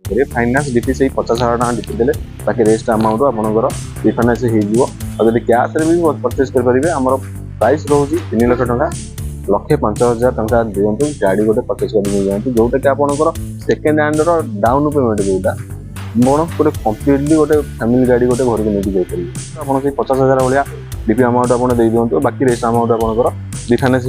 करेंगे finance DP से 50,000 DP देले बाकी रेस्ट अमाउंट आपनकर रिफाइनान्स हो जब कैश रे भी परचेज करेंगे आम प्राइस रोचे 3 लाख टका 1,05,000 टका दिंतु गाड़ी गोटे परचेज कर जोटा कि आपंकर सेकेंड हैंड डाउन पेमेंट जोटा गोटे कम्प्लीटली गोटे फैमिली गाड़ी गोटे घर को लेकिन जापर आप 50,000 भाया डीपी अमाउंट आप दे दिंतु बाकी रेस्ट अमाउंट आपंकर रिफाइनान्स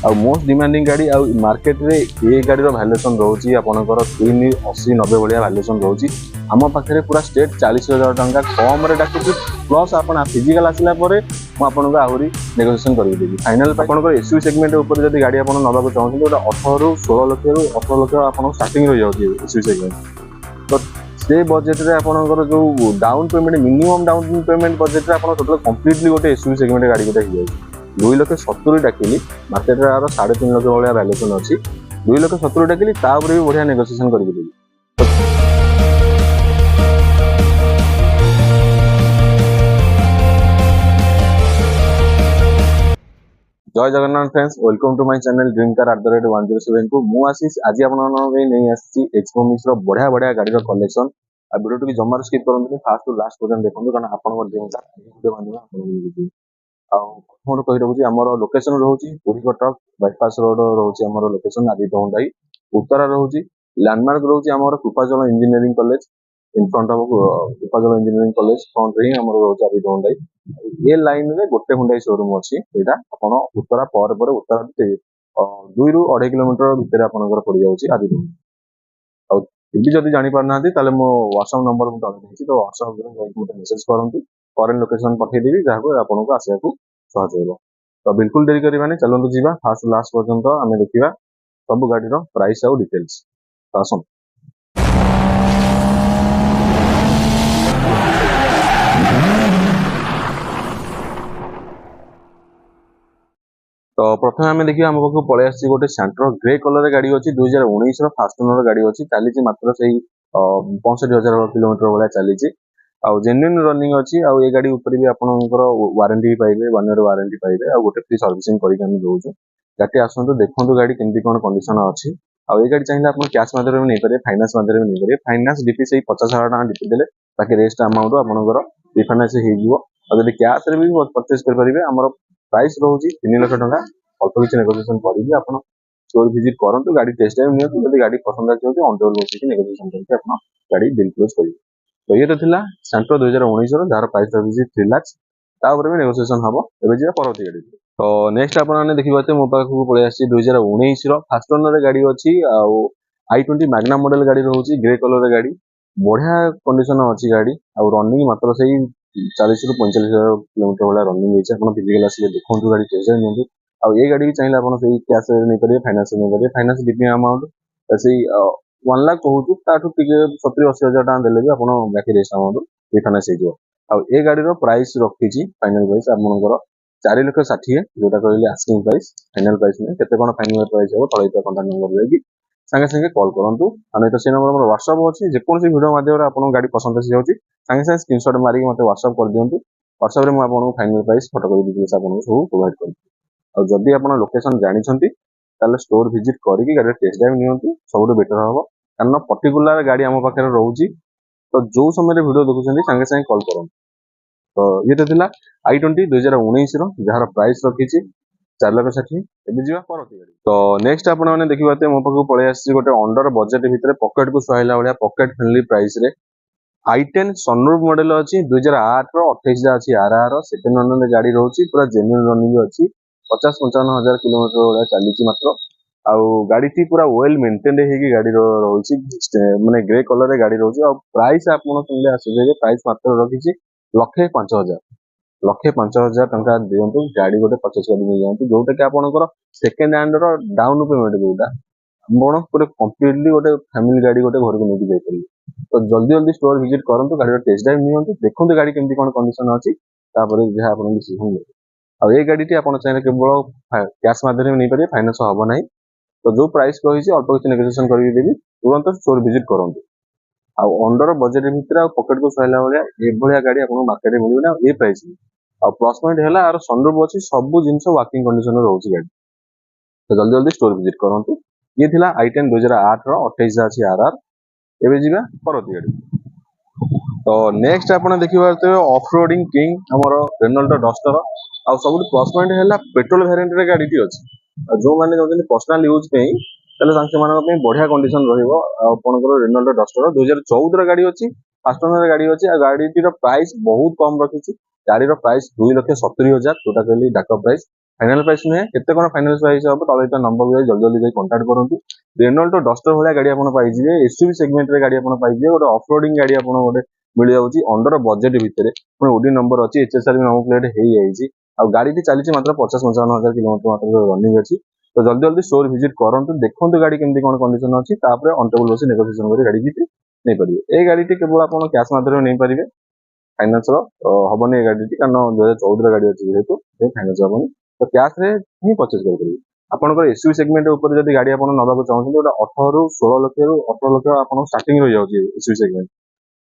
हो मोस्ट डिमांडिंग गाड़ी आ मार्केट रे ये गाड़ी भैल्यूएसन रोचे आपंकर 380-90 भाया भैल्यूएसन रोचे आम पाखे पूरा स्टेट 40,000 टका कम डाकुची प्लस आप फिजिकाल आसला मुझे आहरी नेगोसिएशन करदेवी फाइनाल आपंकर एसयूवी सेगमेंट ऊपर जब गाड़ी आप नाक चाहते गोटे 18 ରୁ 16 लक्ष ରୁ 18 लक्ष आप स्टार्टिंग रही जाऊँगी एसयूवी सेगमेंट तो से बजेट रे आपनकर जो down payment minimum down payment budget रे आपन टोटल कंप्लीटली गोटे एसयूवी सेगमेंट गाड़ी गोटे हो जाए 2,70,000 डाकिली मार्केट रे आरो 3.5 लाख वाला वैल्यूएशन अछि 2,70,000 डाकिली ता ऊपर भी बढ़िया नेगोसिएशन कर देबी। जय Jagannath friends welcome to my channel dream car @107 को मु आशीष आज आपन नहीं आसी एक्सपोमिक्स रो बढ़िया बढ़िया गाड़ी रो कलेक्शन आ वीडियो टी जमार स्किप करंतु फास्ट टू लास्ट पर्यंत देखंतु कारण आपन ड्रीम कार वीडियो माध्यम आपन आउँ कही रखुची आमर लोकेशन रोचे पुरी कटक बाईपास रोड रोचे आमर लोकेशन आदि दौंडाई उत्तरा रोचे लैंडमार्क रोचे आमर Krupajal engineering college in front of Krupajal engineering college front रे आमर रोचे आदि दौंडाई ये लाइन रे गोटे हुंडाई शोरूम अछि एटा आपण उत्तरा पर उत्तरा 2 ରୁ 2.5 किलोमीटर भितर आपनकर पड़ जाउची आदि दौंडाई आ इबी जदी जानि पार नांती ताले मो व्हाट्सएप नंबर मु तले देछि तो व्हाट्सएप रे जाई मते मेसेज करंतु फॉरेन लोकेशन पठे देबी जाको आपनको आसिया को सहज हो तो बिल्कुल देरी करवानी चलते जीवा फास्ट लास्ट पर्यंत आम देखा सब गाड़ी प्राइस आउ डिटेल्स आसन तो प्रथम आम देखिए आम पाक पलि आसी गोटे सेंट्रो ग्रे कलर गाड़ी अच्छी 2019 फास्ट ओनर गाड़ी अच्छी चली मात्र से 65,000 किलोमीटर भाया चली जेन्युइन रनिंग अच्छी आउ ये गाड़ी ऊपर भी आपंकर वारंटी पाइबे 1 ईयर वारंटी पाइबे आ गोटे फ्री सर्विसिंग करके हम दउछु गाड़ी आसतु देखो गाड़ी केमती कौन कंडीशन अच्छी आउ ये गाड़ी चाहिए आप कैश माध्यम नहीं पारे फाइनान्स माध्यम नहीं पारे फाइनान्स डीपी से 50,000 टका डीपी देले बाकी रेस्ट अमाउंट आपंकर रिफाइनान्स हो जब कैश रे भी परचेज करेंगे आम प्राइस रोचे 3 लाख टका अल्प किसी नेगोसिएशन करेंगे आप स्टोर विजिट करूँ गाड़ी टेस्ट ड्राइव नियंतु जब गाड़ी पसंद आती ऑन रोड बस नेगोसिएशन करके आप गाड़ी बिल क्लोज करेंगे तो ये तो थिला सेंट्रो 2019 जार प्राइस रही 3 लाख भी नेगोसिएशन हम एवं जी परवर्ती गाड़ी तो नेक्स्ट आपने देखिए मो पाक पलि आसी 2019 फास्ट ओनर गाड़ी अच्छी i20 मैग्ना मॉडल गाड़ी रोचे ग्रे कलर गाड़ी बढ़िया कंडीशन अच्छी गाड़ी आ रनिंग मात्र से 40 ରୁ 45,000 किलोमीटर भाया रनिंग होती फिजिकल आसिए देखो गाड़ी टेस्ट ड्राइव नियंतु आ ये गाड़ी भी चाहिए आप कैश नहीं करेंगे फाइनान्स नहीं करेंगे फाइनान्स डीपी अमाउंट से 1 लाख कहूँ ताठू 70-80,000 टका देले भी आप बाकी रेस्ट अमाउंट रिफाइनान्स हो ये गाड़ी प्राइस रखी फाइनाल प्राइस आपंकर 4,60,000 जोटा कहले आस्किंग प्राइस फाइनाल प्राइस नहीं केते कोन फाइनाल प्राइस हो तले कंटाक्ट नंबर जाकि संगे संगे कॉल करूँ आ नहीं तो से नंबर मोर व्हाट्सएप अच्छी जेकोसी वीडियो माध्यम आप गाड़ी पसंद आसी जाऊँगी संगे संगे स्क्रीनशॉट मारिक मत व्हाट्सएप कर दिंतु व्हाट्सएप में आपको फाइनाल प्राइस फोटो डिटेल्स आपको सब प्रोवाइड कर और जदि आप लोकेशन जानते स्टोर विजिट करके गाड़ी टेस्ट ड्राइव नियंतु सब बेटर हम कारण पर्टिकुलर गाड़ी आम पाखे रोचे तो जो समय वीडियो देखुं संगे संगे कॉल करूँ तो ये तो थिला i20 2019 जार प्राइस रखी 4,60,000 एबे जीवा परती गाड़ी तो नेक्स्ट आपण माने देखिबाते मो पाखु पळे आसी गोटे अंडर बजेट भितरे पॉकेट को सुहाइला भाया पॉकेट फ्रेंडली प्राइस रे i10 सनरूफ मॉडल अच्छी 2008 28 अच्छी आरआर सेकेंड ओनर गाड़ी रोची पूरा जेन्युइन रनिंग अच्छी 50-55,000 किलोमीटर भाया चली मात्र आउ गाड़ी पूरा वेल मेंटेन्ड है गाड़ी रोची माने ग्रे कलर रे गाड़ी रोची और प्राइस आपण सुनले आसे प्राइस मात्र रखी 1,05,000 1,05,000 टका दिंतु गाड़ी गोटे परचेज कर जातु जोटा कि आपंकर सेकेंड हैंड डाउन पेमेंट जोटा पूरे कम्प्लीटली गोटे फैमिली गाड़ी गोटे घर को लेकिन जापर तो जल्दी जल्दी स्टोर विजिट करूँ गाड़ी टेस्ट ड्राइव नियंतु देखो गाड़ी केमती कौन कंडीशन अच्छी जहाँ आप डिसीजन ले आ ये गाड़ी आप चाहिए केवल कैश माध्यम नहीं पारे फाइनान्स हम ना तो जो प्राइस रही अल्प किसी नेगोसिएशन करके देवी तुरंत स्टोर विजिट करूँ आउ अंडर बजेट भितर पॉकेट को सहला भाया गाड़ी आपको मार्केट में मिलना ये प्राइस आ प्लस पॉइंट है यार सनरूफ अच्छी सब जिन वर्किंग कंडीशन रोचे गाड़ी तो जल्दी जल्दी स्टोर विजिट करूँ ये थिला i10 2008 28 अच्छी आरआर ଏବେ ଯିବା ପରବର୍ତ୍ତୀ ଗାଡ଼ି। तो नेक्स्ट आप देखिए ऑफ रोडिंग किंग आमर रेनॉल्ट डस्टर आ सब प्लस पॉइंट है पेट्रोल वेरिएंट रे गाड़ी अच्छी जो मैंने चाहते पर्सनल यूज से बढ़िया कंडीशन रहा रेनॉल्ट डस्टर 2014 गाड़ी अच्छी फास्ट ओनर गाड़ी अच्छी गाड़ी प्राइस बहुत कम रखी गाड़ी प्राइस 2,70,000 जोटा कहली डाक प्राइस फाइनाल प्राइस नुहे केते कौन फाइनाल प्राइस हम तले नंबर जाए जल्दी जल्दी कंटाक्ट करूँ रेनॉल्ट डस्टर भाया गाड़ी आप पाइबे एसयूवी सेगमेंट रे गाड़ी आप पाइबे गोटे ऑफ रोडिंग गाड़ी आप गोटे मिल जाऊँगी अंडर बजेट भितर ओडी नंबर अच्छी एचएसआर नंबर प्लेट हो जाए गाड़ी चली मात्र 50-55,000 किलोमीटर मात्र रनिंग अच्छी तो जल्दी जल्दी स्टोर विजिट करूँ देखो गाड़ी केमती कौन कंडीशन अच्छी ऑनटेबल बस नेगोशिएशन कर गाड़ी नहीं पारे ये गाड़ी केवल आप कैश माध्यम नहीं पारे फाइनान्स हेनी ये गाड़ी कारण 2014 गाड़ी अच्छी जेहतु फाइनान्स हेनी तो कैश ही परचेज करेंगे आपंकर एसयूवी सेगमेंट जब गाड़ी आप नवाक चाहते गोटे 18 ରୁ 16 लक्ष ରୁ 18 लक्ष आप स्टार्टिंग रही जाऊँगी एसयूवी सेगमेंट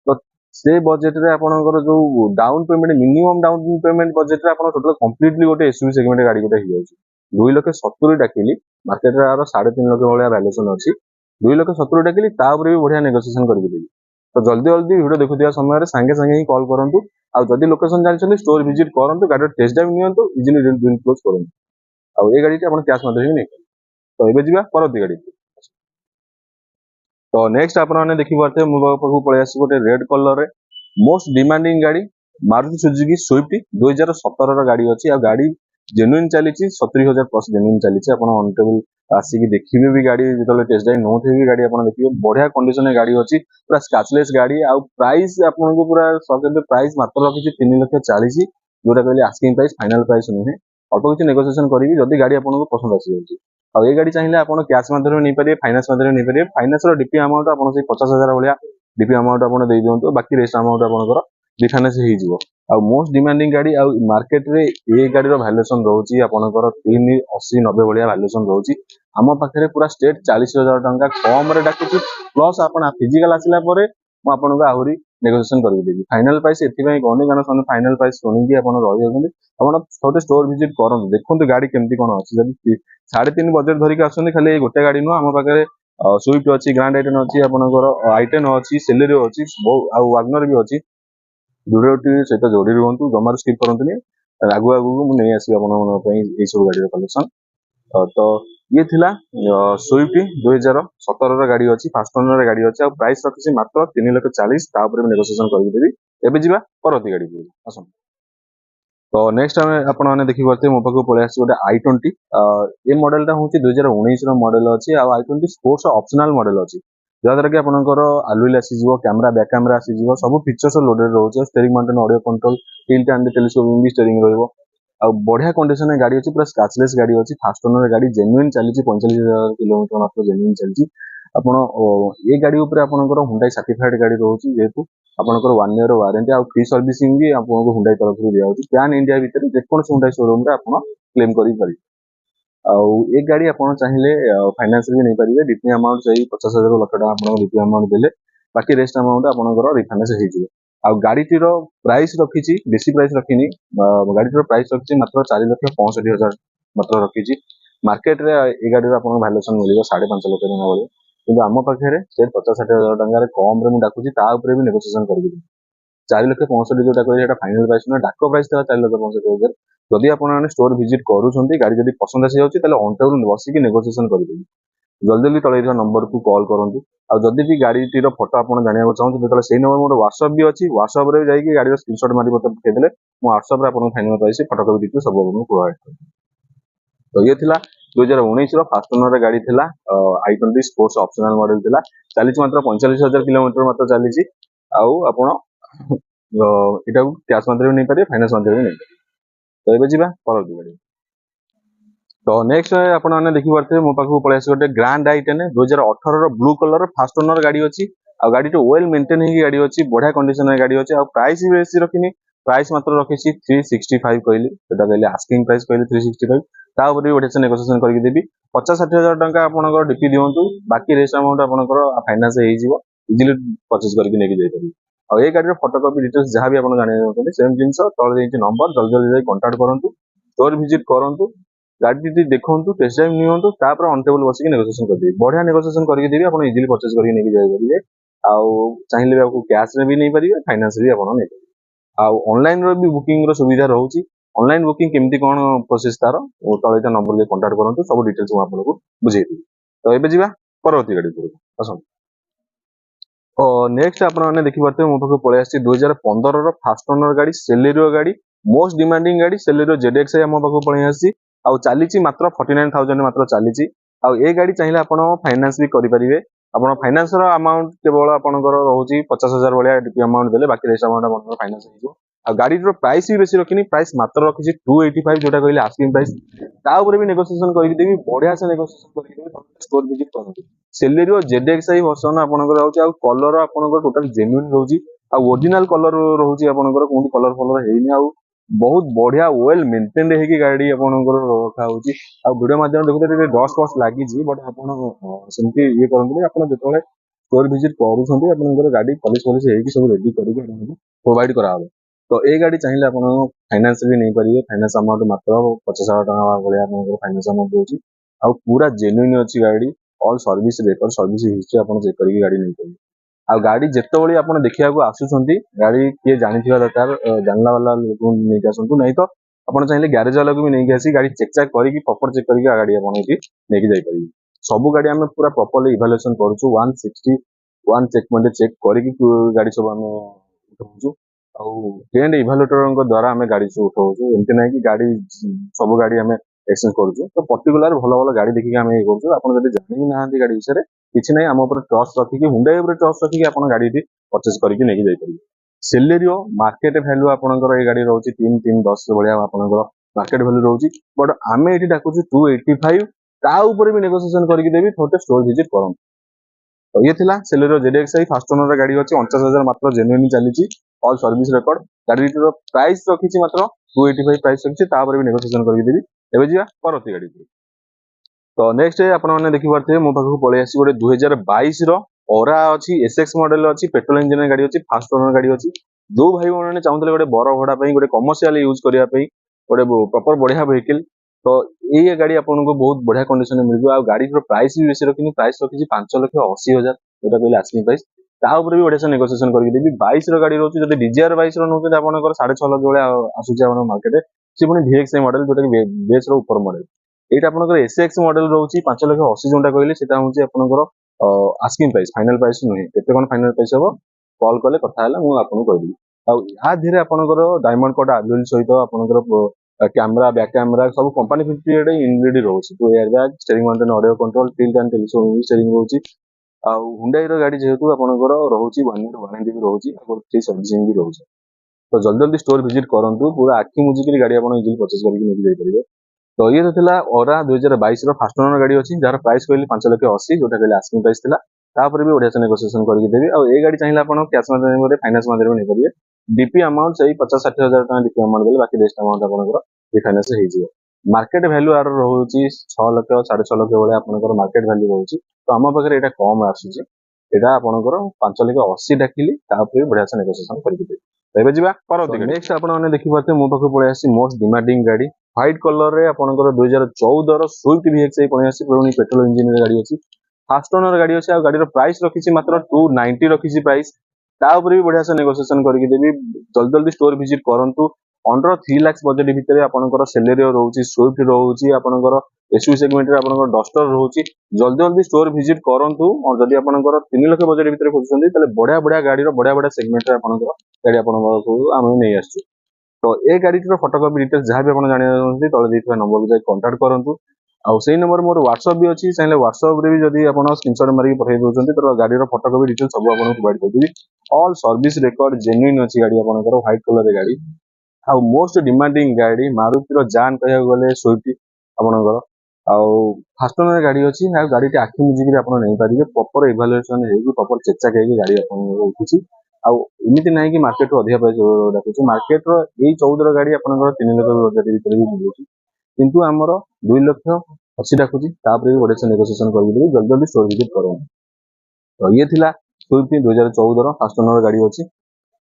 तो से बजेट रे आपनकर जो down payment minimum down payment budget रे आपन टोटल कंप्लीटली गोटे एसयूवी सेगमेंट गाड़ी गोटे हो जाउची 2,70,000 डाकिली मार्केट रे आरो 3.5 लाख वाला वैल्यूएशन अछि 2,70,000 डाकिली ता ऊपर भी बढ़िया नेगोशिएशन करके देबी तो जल्दी जल्दी वीडियो देखुथिया समय संगे संगे ही कॉल करंतु आ जदी लोकेशन जानछन स्टोर विजिट करंतु गाड़ी टेस्ट ड्राइव नियंतु इजीली डील क्लोज करंतु आ ए गाड़ी आपन कैश माध्यम नहीं तो एबे जिबा परती गाड़ी तो नेक्स्ट आपने देखी पारे मो पाखु पलि आसी गोटे रेड कलर रे मोस्ट डिमांडिंग गाड़ी मारुति सुजुकी स्विफ्ट 2017 गाड़ी अच्छी आ गाड़ी जेन्युइन चली 70,000 प्लस जेन्युइन चली ऑनटेबल आसिक देखिए भी गाड़ी जो टेस्ट ड्राइव नौथे भी गाड़ी आप देखिए बढ़िया कंडीशन गाड़ी अच्छी पूरा स्क्रैचलेस गाड़ी आ प्राइस आपको पूरा प्राइस मात्र रखी 3,40,000 जोटा कहले आस्किंग प्राइस फाइनाल प्राइस नुहे अल्प किसी नेगोशिएशन करी जदि गाड़ी आपको पसंद आसी जाऊँगी और ये गाड़ी चाहिए आप कैश माध्यम नहीं पारे फाइनान्स माध्यम नहीं पारे फाइनान्स डीपी अमाउंट आप 50,000 भाया डीपी अमाउंट आप दे दिंतु बाकी रेस्ट अमाउंट आपंकर रिफाइनान्स हो मोस्ट डिमांडिंग गाड़ी आ मार्केट रे ये गाड़ी वैल्यूएशन रोचे आपंकर 380-90 भाया वैल्यूएशन रोचे आम पाखे पूरा स्टेट 40,000 टंका कम डाकुची प्लस आप फिजिकाल आसला आपको आहरी नेगोशिएशन करदेवी फाइनाल प्राइस एथपाई कहनी कारण फाइनाल प्राइस शुणिकी आप रही आप स्टोर विजिट करूँ देखो गाड़ी केमती कौन अच्छी जब 3.5 बजेट धरिक आसुँच खाली गोटे गाड़ी नुह आम पाखे स्विफ्ट अच्छी ग्रांड आइटेन अच्छी आपंकर आइटेन अच्छी सेलेरियो अच्छी वागनर भी अच्छी वीडियो सहित जोड़ी रुहतु जमार स्किप करते आगु आगु नहीं आसो आप सब गाड़ी कलेक्शन तो ये थिला स्विफ्ट 2017 गाड़ी अच्छी फास्ट ओनर गाड़ी अच्छी प्राइस रखी मात्र 3,40,000 नेगोशिएशन करदेवी एबे जिबा परवर्ती गाड़ी आसन तो नेक्स्ट आपने देखी पारे मो पाक पलि आस गोटे i20 ये मॉडलटा हूँ 2019 मॉडल अच्छी i20 स्पोर्ट्स ऑप्शनल मॉडल अच्छी जहाँद्वारा कि आपंकर आलुइल आसीजिव कैमेरा बैक कैमेरा आसीजिव सब फीचर्स लोडेड रोचे steering mounted audio control tilt and telescoping भी स्टीयरिंग रहिबो आ बढ़िया कंडीशन गाड़ी अच्छी पूरा स्क्रैचलेस गाड़ी अच्छी फास्ट ओनर गाड़ी जेन्युइन चली 45,000 किलोमीटर मात्र जेन्युइन चलती आपण ये गाड़ी ऊपर आपनकर हुंडई सर्टिफाइड गाड़ी रोची जेहेतु आपनकर 1 ईयर वारंटी आ फ्री सर्विसिंग भी आपको हुंडई तरफ दिया होची पैन इंडिया भीतर जेकोन हुंडई शोरूम रे आपण क्लेम करि पारि एक गाड़ी आप चाहिए फाइनान्स भी नहीं पारे डीपी अमाउंट से 50,000 लाख टका आप डीपी अमाउंट देले बाकी रेस्ट अमाउंट आपंकर रिफाइनान्स हो आ गाड़ीटीर प्राइस रखी बेसी प्राइस रखी गाड़ीटीर प्राइस रखी मात्र 4,65,000 मात्र रखी मार्केट रे ये गाड़ी वैल्यूएशन मिल 5.5 लाख टका भाई कि आम पाखे से 50,60,000 टकर कम डाकुची भी नेगोशिएशन कर 4,65,000 जोटा कह फाइनाल प्राइस ना डाक प्राइस था 4,65,000 जदि आपने स्टोर विजिट करूँ गाड़ी जब पसंद आसी जाऊँगी ऑनटेबल बसिक नेगोशिएशन करदेवी जल्दी जल्दी तले नंबर को कॉल करूँ आ जदि भी गाड़ीटीर फोटो आप जानना चाहूँ तो से नंबर मोर व्हाट्सअप भी अच्छी व्हाट्सअप रे जाइए गाड़ी स्क्रीनशॉट मारी मतलब पठेदेले व्हाट्सअप आपको फाइनाल प्राइस फोटो कपी देखिए सब आपको प्रोवाइड कर तो ये थिला 2019 फास्ट ओनर गाड़ी थिला i20 स्पोर्ट्स ऑप्शनल मॉडल थिला चली मात्र 45,000 किलोमीटर मात्र चली आपण एटा कैश माध्यम नहीं पारे फाइनान्स माध्यम नहीं पारे तो ये जीवा परवर्ती गाड़ी तो नेक्स्ट आपने देखी पारे मो पाखु पलि आस गोटे grand i10 2018 blue colour fast owner गाड़ी अच्छी आ गाड़ी वेल मेंटेन होगी गाड़ी अच्छी बढ़िया कंडीशन गाड़ी अच्छी आ प्राइस भी बेसी रखी प्राइस मात्र रखी 365 कहली कहले आस्किंग प्राइस कहली 365 तापर भी बढ़िया नेगोशिएशन करके देवी 50,60,000 टका आपंकर डीपी दिंतु बाकी रेस्ट अमाउंट आपंकर फाइनान्स हो इजिली परचेज करके लेके जाइए और ये गाड़ी फोटो कॉपी डिटेल्स जहाँ भी आप जानना चाहते सेम जिन तले नंबर जल्दी जल्दी कंटाक्ट करूँ स्टोर विजिट करूँ गाड़ी देखो टेस्ट ड्राइव नियंतु ऑनटेबल बसिक नेगोशिएशन कर बढ़िया नेगोशिएशन करके देवी आप इजिली परचेज करके लेके जाइए आउ चाहिए आपको कैश रे भी नहीं पारिबे फाइनेंस भी आपण नहीं पारिबे आउ ऑनलाइन रो भी बुकिंग रो सुविधा रहउची ऑनलाइन बुकिंग केमती कोन प्रोसेस तार तळेता नंबर ले कांटेक्ट करंतु सब डिटेल्स मैं आपको बुझेइबी तो एबे जिबा परवर्ती गाड़ी को आसन तो नेक्स्ट आपण माने देखि पारते मो पाखु पळे आसी 2015 रो फास्ट ओनर गाड़ी सेलेरियो गाड़ी मोस्ट डिमांडिंग गाड़ी सेलेरियो ZX मो पाखु पळे आसी आउ चालीची मात्र 49000 मात्र चालीची आउ ए गाड़ी चाहिए आपण फाइनेंस भी करि परिबे आपण फाइनेंस रो अमाउंट केवल आपनकर रहउची 50000 भलिया अमाउंट देले बाकी रेस्ट अमाउंट आपनकर फाइनेंस हिजो आ गाड़ी रो प्राइस भी बेसी रखिनी प्राइस मात्र रखिछि 285 जोटा कहले आस्किंग प्राइस ता ऊपर भी नेगोशिएशन करि देबी बढ़िया से नेगोशिएशन करि देबी स्टोर विजिट करंतु सेलेरियो ZXi वर्जन आपनकर रहउची आ कलर आपनकर टोटल जेन्युइन रहउची आ ओरिजिनल कलर रहउची आपनकर कोन कलर फलर हेइनी आ बहुत बढ़िया वेल मेंटेन हेकी गाड़ी आपनकर रखा होची आ वीडियो माध्यम देखुते डस्ट फस्ट लागि जी बट आपण सेमती ये करंतु आपण जेतले स्टोर विजिट करूछंती आपनकर गाड़ी पॉलिश पॉलिश हेकी सब रेडी करिके आपनको प्रोवाइड करा हो तो ए गाड़ी चाहिए आपण फाइनेंस भी नहीं पारिबे फाइनेंस अमाउंट मात्र 50000 टका भलिया आपनकर फाइनेंस अमाउंट होची आ पूरा जेन्युइन अछि गाड़ी all service record service history आपण चेक करिके गाड़ी नहीं पारिबे आ गाड़ी जेतबेले आपण देखिया को आसुछंती गाड़ी किए जानिथिबा दरकार जानला वाला लोक नै आसंतु नहीं तो आपण चाहिए गैरेज वाला को भी नहीं आसी गाड़ी चेक चेक करिके प्रॉपर चेक करिके गाड़ी आपण एठी नेकी जाई परिबे सब गाड़ी हमें पूरा प्रॉपर्ली इवैल्यूएशन करूछु 161 चेक पॉइंट चेक करिके गाड़ी सब हम उठाउछु आ ट्रेंड इवैल्यूएटर द्वारा हमें गाड़ी सब उठाउछु एमते नै कि गाड़ी सब गाड़ी हमें एक्सचेंज करूछु तो पर्टिकुलर भलो भलो गाड़ी देखिके हमें ये करूछु आपण जदी जानि नाहांती गाड़ी विषय किसी नहीं आम उपर ट्रस्ट रखिकी हुंडई उपर ट्रस्ट रखिकी आपण गाड़ी परचेज करके नहीं जाई परिबे सेलेरियो मार्केट वैल्यू आपनकर ए गाड़ी रहउची 310 भलिया आपनकर मार्केट वैल्यू रहउची बट आमे एठी डाकुची 285 ता ऊपर भी नेगोशिएशन करके देबी थोटे स्टोर विजिट करम तो ये थिला सेलेरियो ZXi फास्ट ओनर गाड़ी अछि 49000 मात्र जेन्युइन चलीची ऑल सर्विस रिकॉर्ड गाड़ी रो प्राइस रखिची मात्र 285 प्राइस रखिची ता ऊपर भी नेगोशिएशन करके देबी एबे जिया परती गाड़ी तो नेक्स्ट आपण मैंने देखि पारथे मो पाखु पळे आसी गोटे 2022 रो ओरा अछि SX मॉडल अछि पेट्रोल इंजन गाड़ी अछि फास्ट ओनर गाड़ी अछि दो भाई माने चाहुतले गोटे बड़ भडा पई गोटे कमर्शियल यूज करिया पई गोटे प्रॉपर बढ़िया व्हीकल तो ये गाड़ी आपन को बहुत बढ़िया कंडीशन में मिलबो आ गाड़ी रो प्राइस भी बेसी रखिनी प्राइस रखिछि 5,80,000 एटा कहले आस्किंग प्राइस ता ऊपर भी बढ़िया से नेगोशिएशन करके देबी 22 रो गाड़ी रहउछि जदि DZR 22 रो नउछि आपनकर 6.5 लाख बेले आसुछि आपन मार्केट से पुनी VXi मॉडल जोटा कि बेस रो ऊपर मॉडल एटा आपनकर SX मॉडल रहउछि 5,80,000 जोंटा कहले सेटा होछि आपनकर आस्किंग प्राइस फाइनल प्राइस नुहे केते कोन फाइनल प्राइस हबो कॉल कले कथा हला मु आपन कहबी आ या धीरे आपनकर डायमंड कोड आजुल सहित आपनकर कैमरा बैक कैमरा सब कंपनी फिफ्टी इनबिल्ड रहउछि तो air bag steering mounted audio control tilt and telescopic steering रहउछि आ हुंडई रो गाड़ी जेहेतु आपनकर रहउछि 1 ईयर वारंटी भी रहउछि और फ्री सर्विसिंग भी रहउछि तो जल्दी जल्दी स्टोर विजिट करंतु पूरा आखि मुजिकरी गाड़ी आपन इजिली परचेज करके नेकी जाई परिबे तो ये थिला ओरा 2022 रो फास्ट ओनर गाड़ी अछि जार प्राइस कहली 5,80,000 जोटा कहले आस्किंग प्राइस थिला तापर भी बढ़िया से नेगोशिएशन करके देबी और ए गाड़ी चाहिए आपन कैश माध्यम रे फाइनेंस माध्यम रे नै करिए डीपी अमाउंट सही 50-60,000 टका डीपी अमाउंट देले बाकी रेस्ट अमाउंट आपनकर रिफाइनेंस हे जिवो मार्केट वैल्यू आर रहउची 6 लाख 6.5 लाख भले आपनकर मार्केट वैल्यू रहउची तो हम पाखरे एटा कम आसुची एटा आपनकर 5,80,000 डाकिली तापर भी बढ़िया से नेगोशिएशन करके देबी एबे जिबा परती गाड़ी नेक्स्ट आपण माने देखि पाते मो पाखु पळे आसी मोस्ट डिमांडिंग गाड़ी व्हाइट कलर रे आपनकर 2014 रो स्विफ्ट VXi पळे आसी पुरानी पेट्रोल इंजन गाड़ी अछि फास्ट ओनर गाड़ी अछि आ गाड़ी रो प्राइस रखिछि मात्र 290 रखिछि प्राइस ता ऊपर भी बढ़िया से नेगोशिएशन करके देबी जल्दी जल्दी स्टोर विजिट करंतु अंडर 3 लाख बजट भितर आपनकर सेलेरियो रहउछि स्विफ्ट रहउछि आपनकर एसयूवी सेगमेंट रे आपनकर डस्टर रहउछि जल्दी जल्दी स्टोर विजिट करंतु और जदि आपनकर 3 लाख बजट भितर खोजछन्ती तले बढ़िया बढ़िया गाड़ी रो बढ़िया बढ़िया सेगमेंट रे आपनकर गाड़ी आपनकर आमे नै आछू तो ए गाड़ी रो फोटोकॉपी डिटेल्स जहां भी आपण जानिया चाहନ୍ତି तळे ଦେଇଥିବା नंबर को जाई कांटेक्ट करंतु आ सेही नंबर मोर WhatsApp भी अछि चाहे WhatsApp रे भी जदि आपण स्क्रीनशॉट मारि पठै दोछन्ती तो गाड़ी रो फोटोकॉपी डिटेल्स सब आपण प्रोवाइड करदिबी ऑल सर्विस रिकॉर्ड जेन्युइन अछि गाड़ी आपनकर व्हाइट कलर रे गाड़ी आ मोस्ट डिमांडिंग गाड़ी मारुति रो जान कहया गले स्विफ्ट आपनकर आ फास्ट ओनर गाड़ी अछि आ गाड़ी के आखि मुजिकरी आपण नै पारिबे प्रॉपर इवैल्यूएशन हेगी प्रॉपर चेक चेक हेगी गाड़ी आपण उठिछि आ एमिति नाही कि मार्केट रो अधिक प्राइस डाकुछि मार्केट रो एई 14 रो गाड़ी आपनकर 3 लाख बजट भितर भी मिलुछि किंतु हमर 2 लाख 80 डाकुछि तापर भी बडे से नेगोशिएशन करबी देबी जल्दी जल्दी स्टोर विजिट करो तो ये थिला स्विफ्ट 2014 रो फास्ट ओनर गाड़ी अछि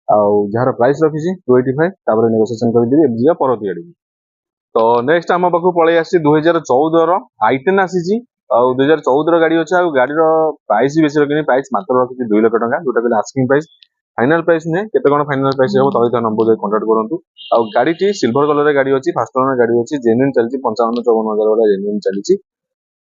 आ जहार प्राइस रखिछि 285 तापर नेगोशिएशन कर देबी एबजिया परती गाड़ी तो नेक्स्ट हम पाखु पळे आसी 2014 रो i10 आसीछि ଆଉ 2014 ଗାଡି ଅଛି। ଆଉ ଗାଡିର ପ୍ରାଇସ୍ ବି ବେଶୀ ରଖିନି, ପ୍ରାଇସ୍ ମାତ୍ର ରଖିଛି 2 ଲକ୍ଷ ଟଙ୍କା, ଯୋଉଟା କହିଲେ ଆସ୍କିଂ ପ୍ରାଇସ୍। ଫାଇନାଲ ପ୍ରାଇସ୍ ନୁହେଁ, କେତେ କଣ ଫାଇନାଲ ପ୍ରାଇସ୍ ହବ ତଳେ ନମ୍ବର ଦେଇ କଣ୍ଟାକ୍ଟ କରନ୍ତୁ। ଆଉ ଗାଡିଟି ସିଲଭର କଲର ଗାଡି ଅଛି, ଫାଷ୍ଟ ଓନର ଗାଡି ଅଛି, ଜେନ୍ୟୁଇନ୍ ଚାଲିଛି, 55-54 ହଜାର ଭଳିଆ ଜେନ୍ୟୁଇନ୍ ଚାଲିଛି।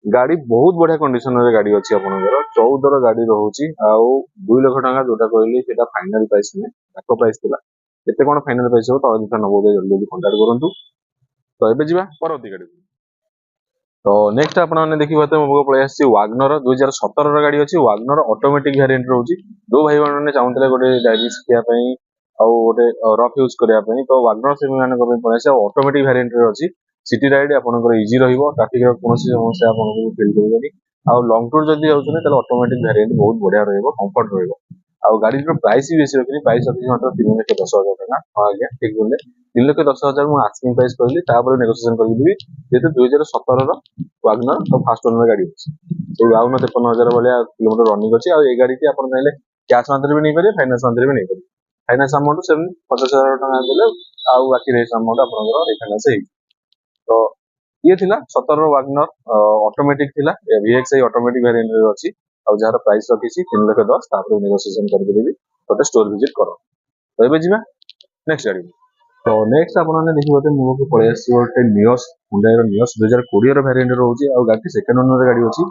ଗାଡି ବହୁତ ବଢିଆ କଣ୍ଡିସନରେ ଗାଡି ଅଛି ଆପଣଙ୍କର, 14 ର ଗାଡି ରହୁଛି। ଆଉ 2 ଲକ୍ଷ ଟଙ୍କା ଯୋଉଟା କହିଲି ସେଇଟା ଫାଇନାଲ ପ୍ରାଇସ୍ ନୁହେଁ, ତାଙ୍କ ପ୍ରାଇସ୍ ଥିଲା। କେତେ କଣ ଫାଇନାଲ ପ୍ରାଇସ୍ ହବ ତଳେ ନମ୍ବର ଦେଇ ଜଲ୍ଦି କଣ୍ଟାକ୍ଟ କରନ୍ତୁ। ତ ଏବେ ଯିବା ପରବର୍ତ୍ତୀ ଗାଡି। ତ ନେକ୍ସଟ ଆପଣମାନେ ଦେଖିବେ ମୋ ପାଖକୁ ପଳେଇ ଆସିଛି ୱାଗନର 2017 ଗାଡି ଅଛି। ୱାଗନର ଅଟୋମେଟିକ ଭ୍ୟାରିଏଣ୍ଟ ରହୁଛି। ଯୋଉ ଭାଇ ମାନେ ଚାହୁଁଥିଲେ ଗୋଟେ ଡାଇରୀ ଶିଖିବା ପାଇଁ ଆଉ ଗୋଟେ ରଫ୍ ୟୁଜ୍ କରିବା ପାଇଁ, ତ ୱାଗନର ସେମାନଙ୍କ ପାଇଁ ପଳେଇ ଆସିଛି। ଆଉ ଅଟୋମେଟିକ ଭ୍ୟାରିଏଣ୍ଟରେ ଅଛି। ସିଟି ରାଇଡ୍ ଆପଣଙ୍କର ଇଜି ରହିବ, ଟ୍ରାଫିକର କୌଣସି ସମସ୍ୟା ଆପଣଙ୍କୁ ଫିଲ୍ କରିବନି। ଆଉ ଲଙ୍ଗ ଟୁର୍ ଯଦି ଯାଉଛନ୍ତି ତାହେଲେ ଅଟୋମେଟିକ ଭ୍ୟାରିଏଣ୍ଟ ବହୁତ ବଢିଆ ରହିବ, କମ୍ଫର୍ଟ ରହିବ। ଆଉ ଗାଡିର ପ୍ରାଇସ୍ ବି ବେଶୀ ରଖିନି, ପ୍ରାଇସ୍ ରଖିଛି ମାତ୍ର 3,10,000 ଟଙ୍କା। ହଁ ଆଜ୍ଞା ଠିକ କହିଲେ, 3,10,000 ମୁଁ ଆସ୍କିଂ ପ୍ରାଇସ୍ କହିଲି, ତାପରେ ନେଗୋସିଏସନ କରିଦେବି। ଯେହେତୁ 2017 ୱାଗନର ତ ଫାଷ୍ଟ ଓନର ଗାଡି ଅଛି। ସେଇ 52-53 ହଜାର ଭଳିଆ କିଲୋମିଟର ରନିଂ ଅଛି। ଆଉ ଏଇ ଗାଡିଟି ଆପଣ ଚାହିଁଲେ କ୍ୟାସ୍ ମାଧ୍ୟମରେ ବି ନେଇପାରିବେ, ଫାଇନାନ୍ସ ମାଧ୍ୟମରେ ବି ନେଇପାରିବେ। ଫାଇନାନ୍ସ ଆମାଉଣ୍ଟ ସେମିତି 50,000 ଟଙ୍କା ଦେଲେ ଆଉ ବାକି ରେଷ୍ଟ ଆମାଉଣ୍ଟ ଆପଣଙ୍କର ରିଫାଇନାନ୍ସ ହେଇଯିବ। ତ ଇଏ ଥିଲା 17 ୱାଗନର ଅଟୋମେଟିକ ଥିଲା, VXI ଅଟୋମେଟିକ ଭ୍ୟାରିଏଣ୍ଟରେ ଅଛି। ଆଉ ଯାହାର ପ୍ରାଇସ୍ ରଖିଛି 3,10,000, ତାପରେ ନେଗୋସିଏସନ କରିକି ଦେବି। ଗୋଟେ ଷ୍ଟୋର ଭିଜିଟ୍ କର। ତ ଏବେ ଯିବା ନେକ୍ସଟ ଗାଡି। ତ ନେକ୍ସଟ ଆପଣମାନେ ଦେଖିବେ ମୋ ପାଖକୁ ପଳେଇ ଆସିଛି ଗୋଟେ ନିଅସ, ହୁଣ୍ଡାଇର ନିଅସ 2020 ଭ୍ୟାରିଏଣ୍ଟ ରହୁଛି। ଆଉ ଗାଡି ସେକେଣ୍ଡ ଓନର ଗାଡି ଅଛି।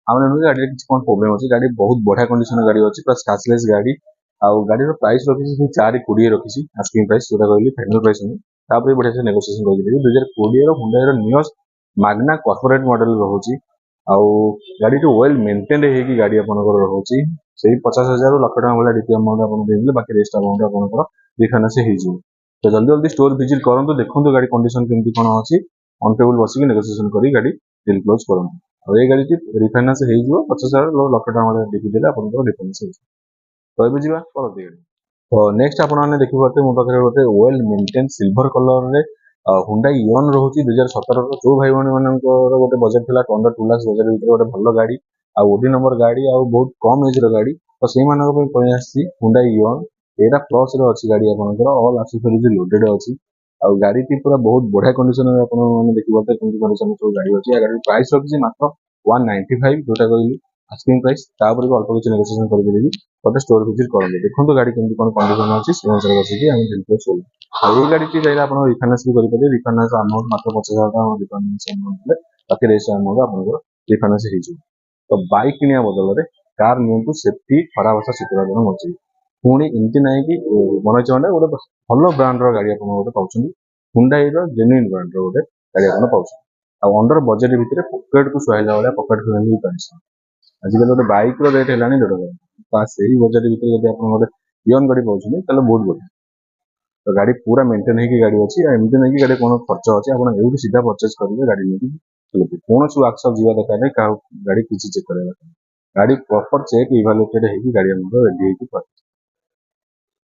ଆମର ଗାଡିରେ କିଛି କଣ ପ୍ରୋବ୍ଲେମ ଅଛି, ଗାଡି ବହୁତ ବଢିଆ କଣ୍ଡିସନ ଗାଡି ଅଛି, ପୁରା ସ୍କ୍ରାଚଲେସ୍ ଗାଡି। ଆଉ ଗାଡିର ପ୍ରାଇସ୍ ରଖିଛି 4,20 ରଖିଛି ଆସ୍କିଂ ପ୍ରାଇସ୍, ଯୋଉଟା କହିଲି ଫାଇନାଲ ପ୍ରାଇସ୍ ନୁହେଁ। ତାପରେ ବଢିଆ ସେ ନେଗୋସିଏସନ କରିଦେବି। 2020 ହୁଣ୍ଡାଇର ନିଅସ ମାଗ୍ନା କର୍ପୋରେଟ ମଡେଲ ରହୁଛି। ଆଉ ଗାଡିଟି ୱେଲ୍ ମେଣ୍ଟେନ ହେଇକି ଗାଡି ଆପଣଙ୍କର ରହୁଛି। ସେଇ 50,000 ଲକ୍ଷ ଟଙ୍କା ଭଳିଆ ଡିପି ଆମାଉଣ୍ଟ ଆପଣ ଦେଇଦେଲେ ବାକି ରେଷ୍ଟ ଆମାଉଣ୍ଟ ଆପଣଙ୍କର ରିଫାଇନାନ୍ସ ହେଇଯିବ। ତ ଜଲ୍ଦି ଜଲ୍ଦି ଷ୍ଟୋର ଭିଜିଟ୍ କରନ୍ତୁ, ଦେଖନ୍ତୁ ଗାଡି କଣ୍ଡିସନ କେମିତି କଣ ଅଛି। ଅନ୍ ଟେବୁଲ ବସିକି ନେଗୋସିଏସନ କରି ଗାଡି ଡିଲ୍ କ୍ଲୋଜ କରନ୍ତୁ। ଆଉ ଏଇ ଗାଡିଟି ରିଫାଇନାନ୍ସ ହେଇଯିବ, 50,000 ଲକ୍ଷ ଟଙ୍କା ଭଳିଆ ଡିପି ଦେଲେ ଆପଣଙ୍କର ରିଫାଇନାନ୍ସ ହେଇଯିବ। ତ ଏବେ ଯିବା ପରବର୍ତ୍ତୀ ଗାଡି। ତ ନେକ୍ସଟ ଆପଣମାନେ ଦେଖିପାରୁଥିବେ ମୋ ପାଖରେ ଗୋଟେ ୱେଲ୍ ମେଣ୍ଟେନ୍ ସିଲଭର କଲରରେ ହୁଣ୍ଡାଇ ଇଅନ୍ ରହୁଛି 2017 ର। ଯୋଉ ଭାଇ ଭଉଣୀ ମାନଙ୍କର ଗୋଟେ ବଜେଟ ଥିଲା ଅଣ୍ଡର 2 ଲାକ୍ଷ ବଜେଟ ଭିତରେ ଗୋଟେ ଭଲ ଗାଡି, ଆଉ ଓଡି ନମ୍ବର ଗାଡି, ଆଉ ବହୁତ କମ ଏଜ ର ଗାଡି, ତ ସେଇମାନଙ୍କ ପାଇଁ ପଳେଇ ଆସିଛି ହୁଣ୍ଡାଇ ଇଅନ୍। ଏଇଟା ପ୍ଲସ ରେ ଅଛି ଗାଡି ଆପଣଙ୍କର, ଅଲ୍ ଆକ୍ସେସରିଜ ଲୋଡେଡ ଅଛି। ଆଉ ଗାଡିଟି ପୁରା ବହୁତ ବଢିଆ କଣ୍ଡିସନରେ ଆପଣ ମାନେ ଦେଖିପାରୁଥିବେ କେମିତି କଣ୍ଡିସନ ସବୁ ଗାଡି ଅଛି। ଆଉ ଗାଡିର ପ୍ରାଇସ୍ ରଖିଛି ମାତ୍ର 195, ଯୋଉଟା କହିଲି ଆସ୍କିଂ ପ୍ରାଇସ୍। ତାପରେ ବି ଅଳ୍ପ କିଛି ନେଗୋସିଏସନ କରିଦେବି। ଗୋଟେ ଷ୍ଟୋର ଭିଜିଟ୍ କରନ୍ତୁ, ଦେଖନ୍ତୁ ଗାଡି କେମିତି କଣ କଣ୍ଡିସନ ଅଛି, ସେ ଅନୁସାରେ ବସିକି ଆମେ ଡିଲ୍ କ୍ଲୋଜ କରିବୁ। ଆଉ ଏଇ ଗାଡିଟି ଚାହିଁଲେ ଆପଣ ରିଫାଇନାନ୍ସ ବି କରିପାରିବେ। ରିଫାଇନାନ୍ସ ଆମାଉଣ୍ଟ ମାତ୍ର 50,000 ଟଙ୍କା ରିଫାଇନାନ୍ସ ଆମାଉଣ୍ଟ ଦେଲେ ବାକି ରେଷ୍ଟ ଆମାଉଣ୍ଟ ଆପଣଙ୍କର ରିଫାଇନାନ୍ସ ହେଇଯିବ। ତ ବାଇକ୍ କିଣିବା ବଦଳରେ କାର୍ ନିଅନ୍ତୁ, ସେଫ୍ଟି, ଖରା ବର୍ଷା ଶୀତ ଦିନ ବଞ୍ଚିବ। ପୁଣି ଏମିତି ନାହିଁ କି ମନେ ଇଚ୍ଛା ଗୋଟେ ଭଲ ବ୍ରାଣ୍ଡର ଗାଡି ଆପଣ ଗୋଟେ ପାଉଛନ୍ତି, ହୁଣ୍ଡାଇର ଜେନ୍ୟୁଇନ୍ ବ୍ରାଣ୍ଡର ଗୋଟେ ଗାଡି ଆପଣ ପାଉଛନ୍ତି। ଆଉ ଅଣ୍ଡର ବଜେଟ ଭିତରେ ପକେଟକୁ ସୁହାଇଲା ଭଳିଆ ପକେଟ ଫ୍ରେଣ୍ଡଲି ପ୍ରାଇସ୍। ଆଜିକାଲି ଗୋଟେ ବାଇକ୍ ର ରେଟ୍ ହେଲାଣି 1.5 ଲକ୍ଷ, ତ ସେଇ ବଜେଟ ଭିତରେ ଯଦି ଆପଣ ଗୋଟେ ଇଅନ୍ ଗାଡି ପାଉଛନ୍ତି ତାହେଲେ ବହୁତ ବଢିଆ। ତ ଗାଡି ପୁରା ମେଣ୍ଟେନ ହେଇକି ଗାଡି ଅଛି। ଆଉ ଏମିତି ନାହିଁ କି ଗାଡି କଣ ଖର୍ଚ୍ଚ ଅଛି, ଆପଣ ଏଇଠୁ ସିଧା ପରଚେଜ କରିବେ ଗାଡି ନେଇକି କୌଣସି ୱାର୍କସପ ଯିବା ଦରକାର ନାହିଁ, କାହାକୁ ଗାଡି କିଛି ଚେକ୍ କରିବା ଦରକାର ନାହିଁ। ଗାଡି ପ୍ରପର ଚେକ୍ ଇଭାଲୁଏଟେଡ ହେଇକି ଗାଡି ଆମର ରେଡି ହେଇକି ପଡେ।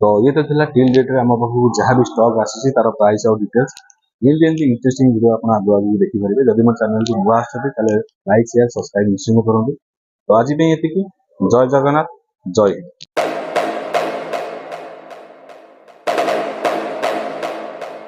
ତ ଇଏ ତ ଥିଲା ଟିଲ୍ ଡେଟ୍ ରେ ଆମ ପାଖକୁ ଯାହା ବି ଷ୍ଟକ୍ ଆସିଛି ତାର ପ୍ରାଇସ୍ ଆଉ ଡିଟେଲ୍ସ। ଏମିତି ଏମିତି ଇଣ୍ଟରେଷ୍ଟିଂ ଭିଡିଓ ଆପଣ ଆଗକୁ ଆଗକୁ ଦେଖିପାରିବେ। ଯଦି ମୋ ଚ୍ୟାନେଲକୁ ନୂଆ ଆସିଛନ୍ତି ତାହେଲେ ଲାଇକ୍ ସେୟାର ସବସ୍କ୍ରାଇବ ନିଶ୍ଚିତ କରନ୍ତୁ। ତ ଆଜି ପାଇଁ ଏତିକି। ଜୟ ଜଗନ୍ନାଥ, ଜୟ ହିନ୍ଦ।